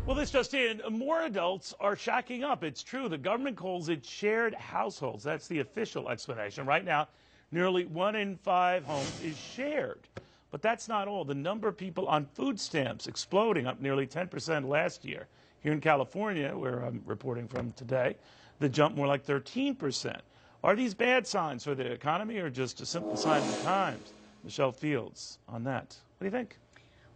Well, this just in, more adults are shacking up. It's true. The government calls it shared households. That's the official explanation. Right now, nearly 1 in 5 homes is shared. But that's not all. The number of people on food stamps exploding, up nearly 10% last year. Here in California, where I'm reporting from today, the jump more like 13%. Are these bad signs for the economy or just a simple sign of the times? Michelle Fields on that. What do you think?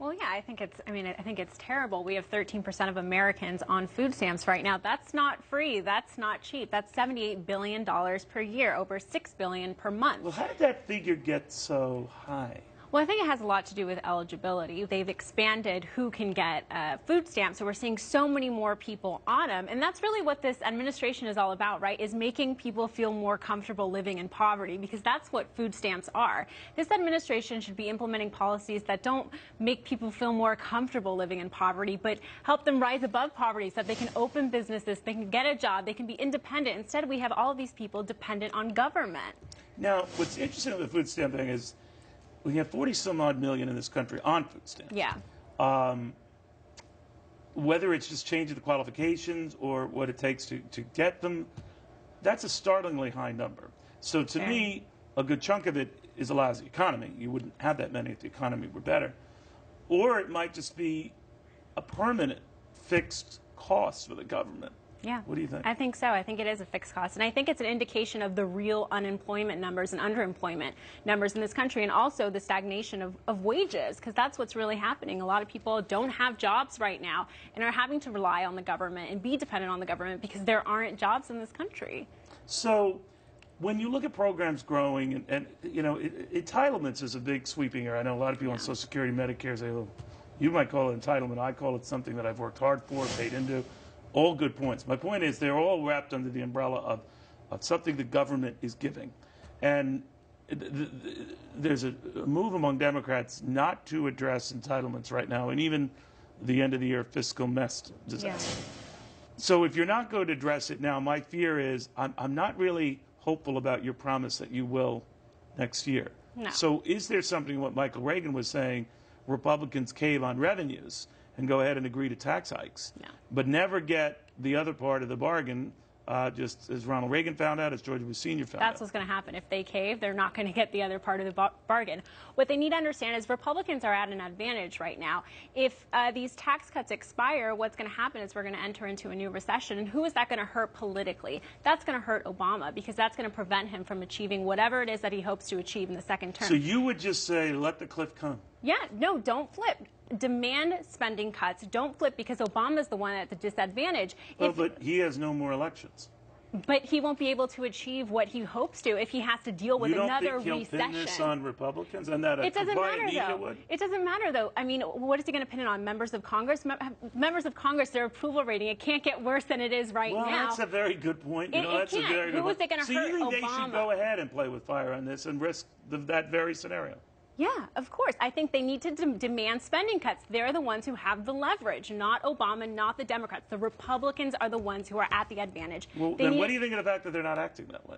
Well, yeah, I think it's terrible. We have 13% of Americans on food stamps right now. That's not free. That's not cheap. That's $78 billion per year, over $6 billion per month. Well, how did that figure get so high? Well, I think it has a lot to do with eligibility. They've expanded who can get food stamps, so we're seeing so many more people on them. And that's really what this administration is all about, right, is making people feel more comfortable living in poverty, because that's what food stamps are. This administration should be implementing policies that don't make people feel more comfortable living in poverty, but help them rise above poverty so that they can open businesses, they can get a job, they can be independent. Instead, we have all of these people dependent on government. Now, what's interesting with the food stamp thing is we have 40-some-odd million in this country on food stamps. Yeah. Whether it's just changing the qualifications or what it takes to get them, that's a startlingly high number. So to me, a good chunk of it is a lousy economy. You wouldn't have that many if the economy were better. Or it might just be a permanent fixed cost for the government. Yeah. What do you think? I think so. I think it is a fixed cost. And I think it's an indication of the real unemployment numbers and underemployment numbers in this country, and also the stagnation of wages, because that's what's really happening. A lot of people don't have jobs right now and are having to rely on the government and be dependent on the government because there aren't jobs in this country. So when you look at programs growing, and you know, entitlements is a big sweeping area. I know a lot of people on Social Security, Medicare say, well, you might call it entitlement. I call it something that I've worked hard for, paid into. All good points. My point is they're all wrapped under the umbrella of something the government is giving. And there's a move among Democrats not to address entitlements right now, and even the end of the year fiscal mess disaster. Yeah. So if you're not going to address it now, my fear is I'm not really hopeful about your promise that you will next year. No. So is there something, what Michael Reagan was saying, Republicans cave on revenues and go ahead and agree to tax hikes, but never get the other part of the bargain, just as Ronald Reagan found out, as George Bush Sr. found out. That's what's going to happen. If they cave, they're not going to get the other part of the bargain. What they need to understand is Republicans are at an advantage right now. If these tax cuts expire, what's going to happen is we're going to enter into a new recession. And who is that going to hurt politically? That's going to hurt Obama, because that's going to prevent him from achieving whatever it is that he hopes to achieve in the second term. So you would just say, let the cliff come? Yeah, no, don't flip. Demand spending cuts. Don't flip, because Obama's the one at the disadvantage. Well, but he has no more elections. But he won't be able to achieve what he hopes to if he has to deal with another recession. You don't think he'll pin this on Republicans? And that it doesn't matter, though. It doesn't matter, though. I mean, what is he going to pin it on? Members of Congress? Members of Congress, their approval rating, it can't get worse than it is right now. Well, that's a very good point. You know, that's a very good point. Who is it going to hurt? So you think Obama? They should go ahead and play with fire on this and risk that very scenario? Yeah, of course. I think they need to demand spending cuts. They're the ones who have the leverage, not Obama, not the Democrats. The Republicans are the ones who are at the advantage. Well, then what do you think of the fact that they're not acting that way?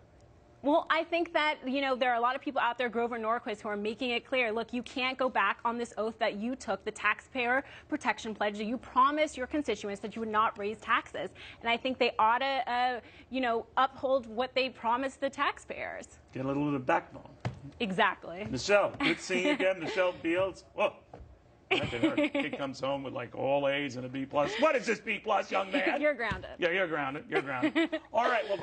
Well, I think that, you know, there are a lot of people out there, Grover Norquist, who are making it clear, look, you can't go back on this oath that you took, the taxpayer protection pledge, that you promised your constituents that you would not raise taxes. And I think they ought to, you know, uphold what they promised the taxpayers. Get a little bit of backbone. Exactly. Michelle, good seeing you again. Michelle Fields. Whoa. Her kid comes home with like all A's and a B+. What is this B+, young man? You're grounded. Yeah, you're grounded. You're grounded. All right. Well.